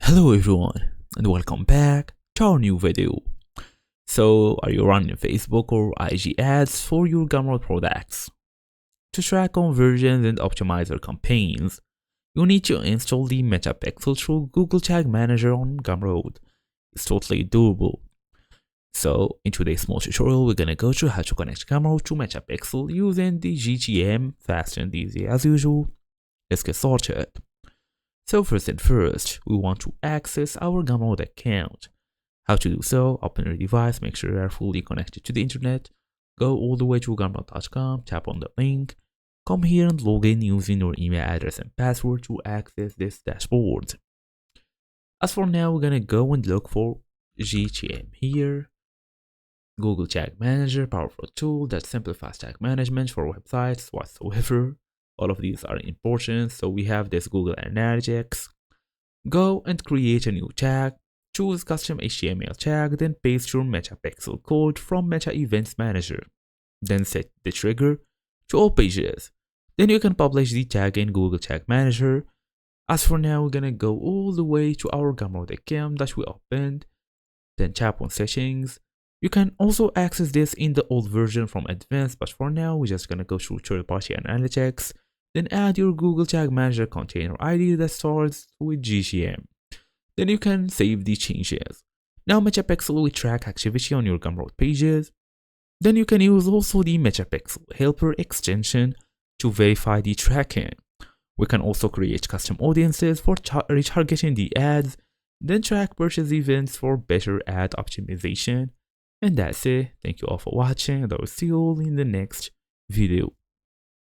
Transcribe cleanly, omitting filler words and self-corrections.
Hello everyone and welcome back to our new video. So are you running Facebook or IG ads for your Gumroad products? To track conversions and optimize your campaigns, you need to install the Metapixel through Google Tag Manager on Gumroad. It's totally doable. So in today's small tutorial, we're gonna go through how to connect Gumroad to Metapixel using the GTM, fast and easy as usual. Let's get started. So first and first, we want to access our Gumroad account. How to do so? Open your device, make sure you are fully connected to the internet, go all the way to gumroad.com, tap on the link, come here and log in using your email address and password to access this dashboard. As for now, we're gonna go and look for GTM here. Google Tag Manager, powerful tool that simplifies tag management for websites whatsoever. All of these are important, so we have this Google Analytics. Go and create a new tag, choose custom HTML tag, then paste your Metapixel code from Meta Events Manager. Then set the trigger to all pages. Then you can publish the tag in Google Tag Manager. As for now, we're gonna go all the way to our Gumroad account that we opened. Then tap on settings. You can also access this in the old version from advanced, but for now, we're just gonna go through third-party analytics. Then add your Google Tag Manager container ID that starts with GTM. Then you can save the changes. Now Metapixel will track activity on your Gumroad pages. Then you can use also the Metapixel helper extension to verify the tracking. We can also create custom audiences for retargeting the ads, then track purchase events for better ad optimization. And that's it. Thank you all for watching, and I will see you all in the next video.